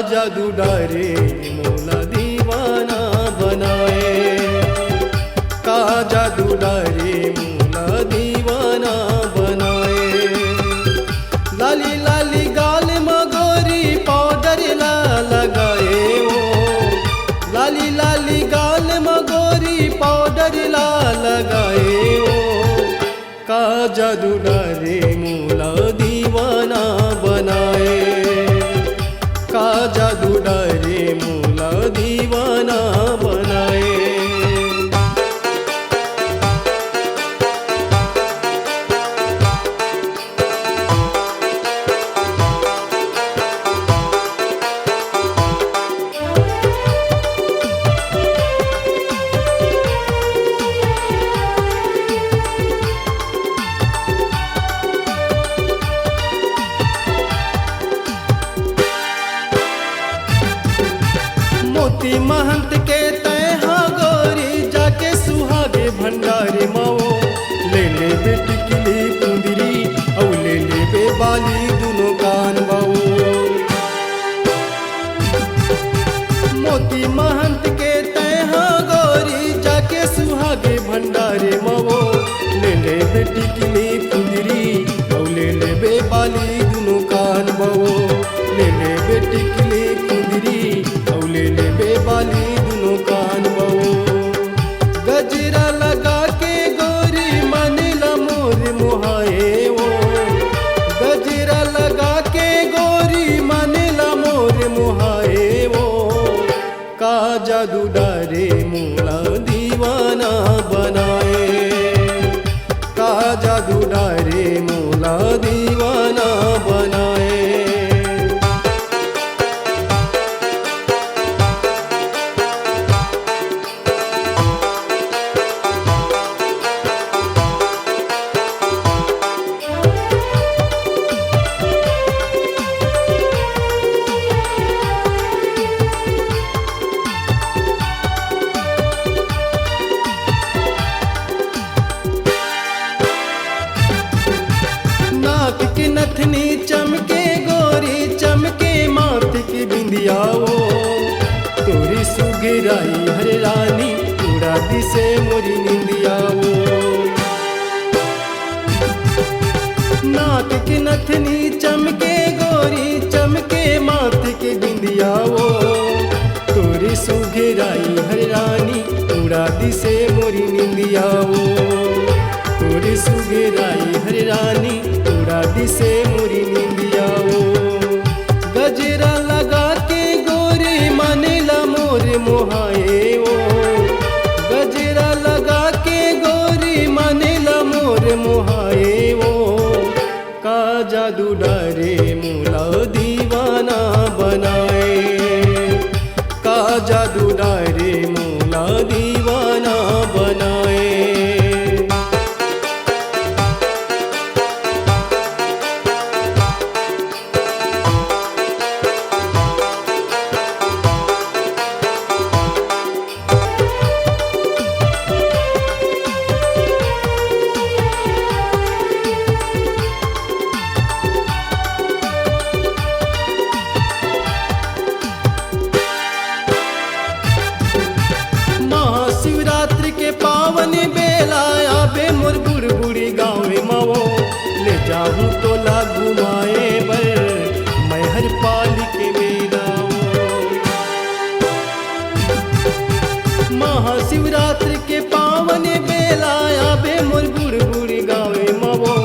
जादू डारे मोला दीवाना बनाए, का जादू डारे मोला दीवाना बनाए। लाली लाली गाल मगोरी पाउडर ला लगाए वो, लाली लाली गाल मगोरी पाउडर ला लगाए वो, का जादू डारे मोला दीवाना बनाए, का जादू डारे मोला दीवाना बनाए। मोती महंत के तैहा गोरी जाके सुहागे भंडारे माओ, ले ले बे टिकली कुंदरी औ ले ले बे बाली दुनो कान बाओ। मोती महंत के तैहा गोरी जाके सुहागे भंडारे माओ, ले ले बे टिकली कुंदरी औ ले ले बे बाली दुनो कान बाओ, ले ले बे टिकली कुंदरी ले ले बे बाली दुनो कान बाओ। गजरा लगा के गोरी मानेला मोर मोहाए वो, गजरा लगा के गोरी मानेला मोर मोहाए वो, का जादू डारे मोला दीवाना बनाए, का जादू डारे मोला दीवाना बनाए। नाक की नथनी चमके गोरी चमके माथ की बिंदिया वो, तोरी सुगराई हर रानी उड़ा दिसे मोरी निंदिया वो। नाक की नथनी चमके गोरी चमके माथ की बिंदिया वो, तोरी सुगराई हर रानी उड़ा दिसे मोरी निंदिया वो, तोरी सुगराई हर रानी उड़ा दिसे मोरी निंदिया वो। गजरा लगा के गोरी मानेला मोर मोहाए वो, गजरा लगा के गोरी मानेला मोर मोहाए वो, का जादू डारे मोला दीवाना बनाए, का जादू डारे मोला दीवाना बनाए। महाशिवरात्रि के पावन बेला आबे मोर बुढ़बुड़ी गाँव माओ, ले जाऊँ तो ला घुमाए बर मैं हर पाल के मेला। महाशिवरात्रि के पावन बेला आबे मोर बुढ़बुड़ी गाँव माओ,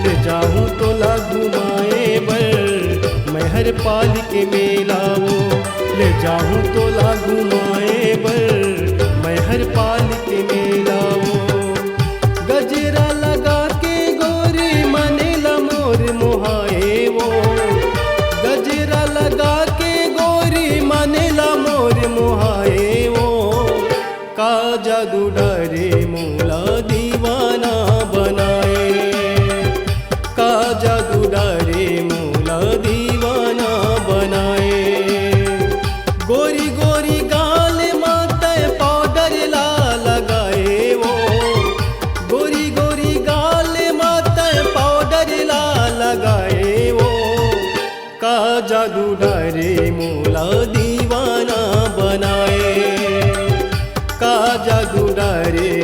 ले जाऊँ तो ला घुमाए बर मैं हर पाल के मेला वो, ले जाऊँ तो ला घुमाए बर मैं हर पाल के मेला वो। गजरा लगा के गोरी मानेला मोर मोहाए वो, गजरा लगा के गोरी मानेला मोर मोहाए वो, का जादू डारे मोला दीवाना बनाए, का जादू डारे मोला दीवाना बनाए। गोरी गोरी गाल माते पाउडर ला जादू डारे मोला दीवाना बनाए, का जादू डारे